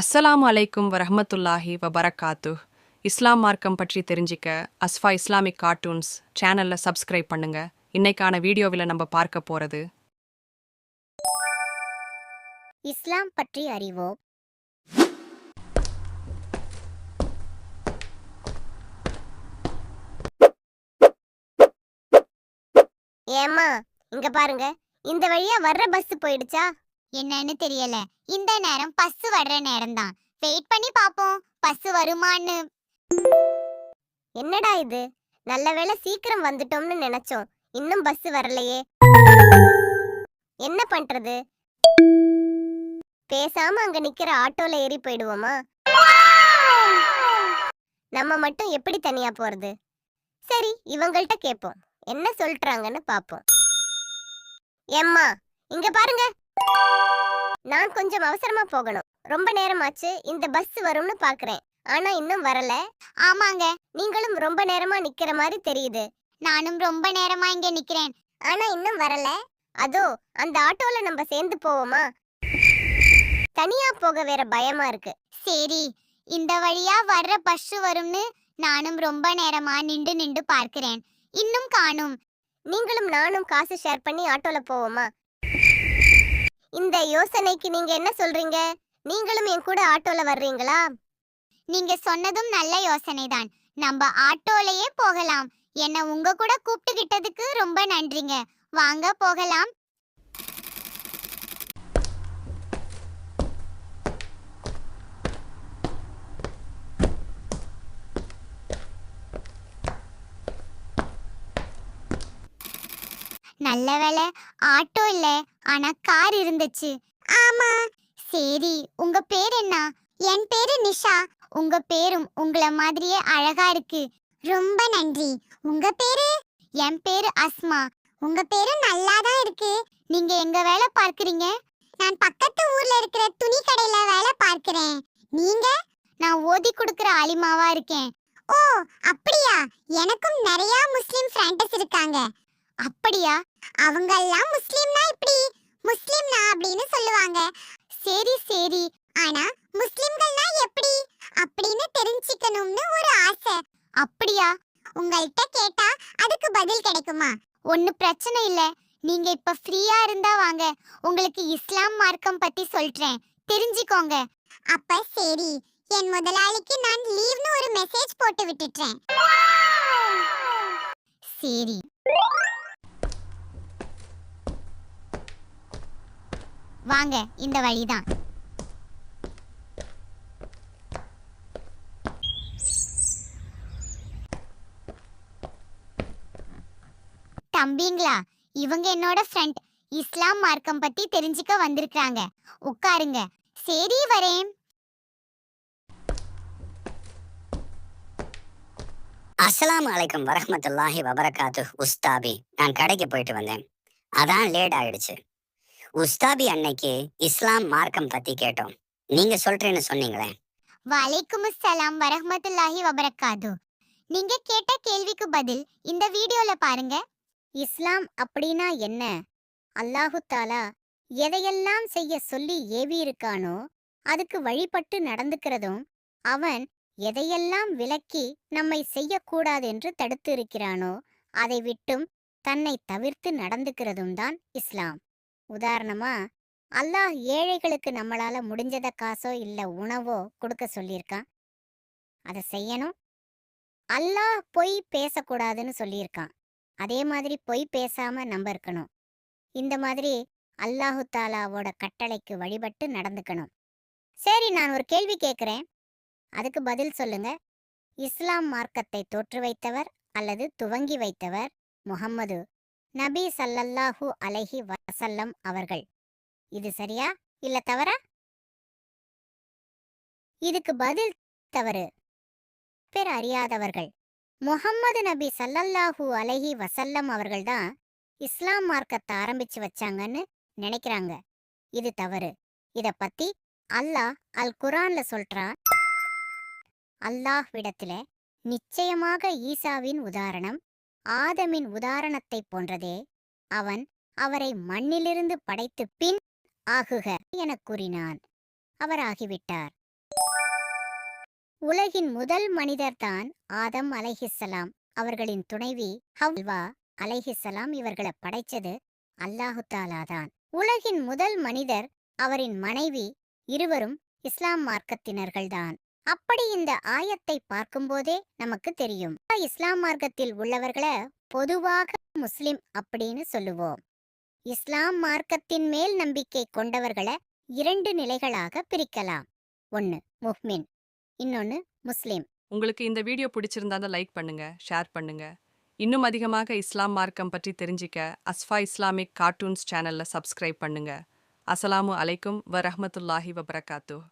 அஸ்ஸலாமு அலைக்கும் வரஹ்மத்துல்லாஹி வபரகாத்து. இஸ்லாம் மார்க்கம் பற்றி தெரிஞ்சிக்க அஸ்ஃபா இஸ்லாமிக் கார்ட்டூன்ஸ் சேனல்ல சப்ஸ்கிரைப் பண்ணுங்க. இன்னைக்கான வீடியோவில் நம்ம பார்க்க போறது இஸ்லாம் பற்றி அறிவோம். ஏம்மா, இங்க பாருங்க. இந்த வழியா வர்ற பஸ் போயிடுச்சா? என்னன்னு தெரியல. இந்த நேரம் பஸ் வர்ற நேரம் தான். வெயிட் பண்ணி பாப்போம் பஸ் வருமான்னு. என்னடா இது? நல்ல வேளை சீக்கிரம் வந்துட்டோம்னு நினைச்சோம். இன்னும் பஸ் வரலையே. என்ன பண்றது? பேசாம அங்க நிக்கிற ஆட்டோல ஏறி போயிடுவோமா? நம்ம மட்டும் எப்படி தனியா போறது? சரி, இவங்கள்ட்ட கேட்போம். என்ன சொல்றாங்கன்னு பாப்போம். ஏம்மா, இங்க பாருங்க. நான் கொஞ்சம் அவசரமா போகணும். ரொம்ப நேரமாச்சு. இந்த பஸ் வரும்னு பாக்குறேன். ஆனா இன்னும் வரல. ஆமாங்க, நீங்களும் ரொம்ப நேரமா நிக்கிற மாதிரி தெரியுது. நானும் ரொம்ப நேரமா இங்க நிக்கிறேன். ஆனா இன்னும் வரல. அதோ அந்த ஆட்டோல நம்ம சேர்ந்து போவோமா? தனியா போக வேற பயமா இருக்கு. சரி, இந்த வழியா வர்ற பஸ் வரும்னு நானும் ரொம்ப நேரமா நின்று பார்க்கிறேன். இன்னும் காணும். நீங்களும் நானும் காசு ஷேர் பண்ணி ஆட்டோல போவோமா? இந்த யோசனைக்கு நீங்க என்ன சொல்றீங்க? நீங்களும் என் கூட ஆட்டோல வர்றீங்களா? நீங்க சொன்னதும் நல்ல யோசனை தான். நம்ம ஆட்டோலயே போகலாம். என்ன உங்க கூட கூப்பிட்டுக்கிட்டதுக்கு ரொம்ப நன்றிங்க. வாங்க போகலாம். நல்ல வேளை ஆட்டோ இல்ல, ஆனா கார் இருந்துச்சு. ஆமா. சரி, உங்க பேர் என்ன? என் பேரு நிஷா. உங்க பேரும் உங்கள மாதிரியே அழகா இருக்கு. ரொம்ப நன்றி. உங்க பேரு? என் பேரு அஸ்மா. உங்க பேரு நல்லா தான் இருக்கு. நீங்க எங்க வேலை பார்க்கறீங்க? நான் பக்கத்து ஊர்ல இருக்கிற துணி கடையில வேலை பார்க்கிறேன். நீங்க? நான் ஓதி கொடுக்கிற ஆலிமாவா இருக்கேன். ஓ, அப்படியா? எனக்கும் நிறைய முஸ்லிம் ஃப்ரெண்ட்ஸ் இருக்காங்க. அப்படியா? அவங்க எல்லாம் முஸ்லிம்னா இப்படி முஸ்லிம்னா அப்படின்னு சொல்லுவாங்க. சரி சரி, ஆனா முஸ்லிம்கள்னா எப்படி அப்படின்னு தெரிஞ்சுக்கணும்னு ஒரு ஆசை. அப்படியா? உங்கள்கிட்ட கேட்டா அதுக்கு பதில் கிடைக்குமா? ஒண்ணு பிரச்சனை இல்ல. நீங்க இப்ப ஃப்ரீயா இருந்தா வாங்க, உங்களுக்கு இஸ்லாம் மார்க்கம் பத்தி சொல்றேன், தெரிஞ்சுக்கோங்க. அப்ப சரி, என் முதலாளிக்கு நான் லீவ்னு ஒரு மெசேஜ் போட்டு விட்டுட்டேன். சரி, வாங்க, இந்த வழிதான். தம்பிங்களா, இவங்க என்னோட ஃப்ரெண்ட். இஸ்லாம் மார்க்கம் பத்தி தெரிஞ்சுக்க வந்திருக்காங்க. உட்காருங்க. சரி, வரேன். அஸ்ஸலாமு அலைக்கும் வரஹ்மத்துல்லாஹி வபரகாத்து. உஸ்தாபி, நான் கடைக்கு போயிட்டு வந்தேன். அதான் லேட் ஆயிடுச்சு. உஸ்தாபி அன்னைக்கு இஸ்லாம் மார்க்கம் பத்தி கேட்டோம். நீங்க சொல்றேன்னு சொன்னீங்களே. வலைக்கும் அஸ்ஸலாம் வரஹ்மத்துல்லாஹி வபரகாத்து. நீங்க கேட்ட கேள்விக்கு பதில் இந்த வீடியோல பாருங்க. இஸ்லாம் அப்படின்னா என்ன? அல்லாஹு தாலா எதையெல்லாம் செய்ய சொல்லி ஏவி இருக்கானோ அதுக்கு வழிபட்டு நடந்துக்கிறதும், அவன் எதையெல்லாம் விலக்கி நம்மை செய்யக்கூடாது என்று தடுத்து இருக்கிறானோ அதை விட்டும் தன்னை தவிர்த்து நடந்துக்கிறதும் தான் இஸ்லாம். உதாரணமா, அல்லாஹ் ஏழைகளுக்கு நம்மளால முடிஞ்சத காசோ இல்ல உணவோ கொடுக்க சொல்லியிருக்கான். அதை செய்யணும். அல்லாஹ் பொய் பேசக்கூடாதுன்னு சொல்லியிருக்கான். அதே மாதிரி பொய் பேசாம நம்ம இருக்கணும். இந்த மாதிரி அல்லாஹு தாலாவோட கட்டளைக்கு வழிபட்டு நடந்துக்கணும். சரி, நான் ஒரு கேள்வி கேட்கிறேன், அதுக்கு பதில் சொல்லுங்க. இஸ்லாம் மார்க்கத்தை தோற்று வைத்தவர் அல்லது துவங்கி வைத்தவர் முஹம்மது நபி ஸல்லல்லாஹு அலைஹி வஸல்லம் அவர்கள். இது சரியா இல்ல தவறா? இதுக்கு பதில் தவறு. பேர் அறியாதவர்கள். முஹம்மது நபி ஸல்லல்லாஹு அலைஹி வஸல்லம் அவர்கள் தான் இஸ்லாம் மார்க்கத்தை ஆரம்பிச்சு வச்சாங்கன்னு நினைக்கிறாங்க. இது தவறு. இத பத்தி அல்லாஹ் அல் குர்ஆன்ல சொல்றான். அல்லாஹ் விடத்தில நிச்சயமாக ஈசாவின் உதாரணம் ஆதமின் உதாரணத்தை போன்றதே. அவன் அவரை மண்ணிலிருந்து படைத்து பின் ஆகுக என கூறினான். அவர் ஆகிவிட்டார். உலகின் முதல் மனிதர்தான் ஆதம் அலைஹிஸ்ஸலாம். அவர்களின் துணைவி ஹவ்வா அலைஹிஸ்ஸலாம். இவர்களை படைச்சது அல்லாஹு தாலா தான். உலகின் முதல் மனிதர், அவரின் மனைவி இருவரும் இஸ்லாம் மார்க்கத்தினர்கள்தான். அப்படி இந்த ஆயத்தை பார்க்கும்போதே நமக்கு தெரியும், இஸ்லாம் மார்க்கத்தில் உள்ளவர்களை பொதுவாக முஸ்லிம் அப்படின்னு சொல்லுவோம். இஸ்லாம் மார்க்கத்தின் மேல் நம்பிக்கை கொண்டவர்களை 2 நிலைகளாக பிரிக்கலாம். ஒன்னு முஹ்மின், இன்னொன்னு முஸ்லிம். உங்களுக்கு இந்த வீடியோ பிடிச்சிருந்தா லைக் பண்ணுங்க, ஷேர் பண்ணுங்க. இன்னும் அதிகமாக இஸ்லாம் மார்க்கம் பற்றி தெரிஞ்சிக்க அஸ்ஃபா இஸ்லாமிக் கார்ட்டூன்ஸ் சேனல்ல சப்ஸ்கிரைப் பண்ணுங்க. அஸ்ஸலாமு அலைக்கும் வரஹ்மத்துல்லாஹி வபரகாத்துஹ்.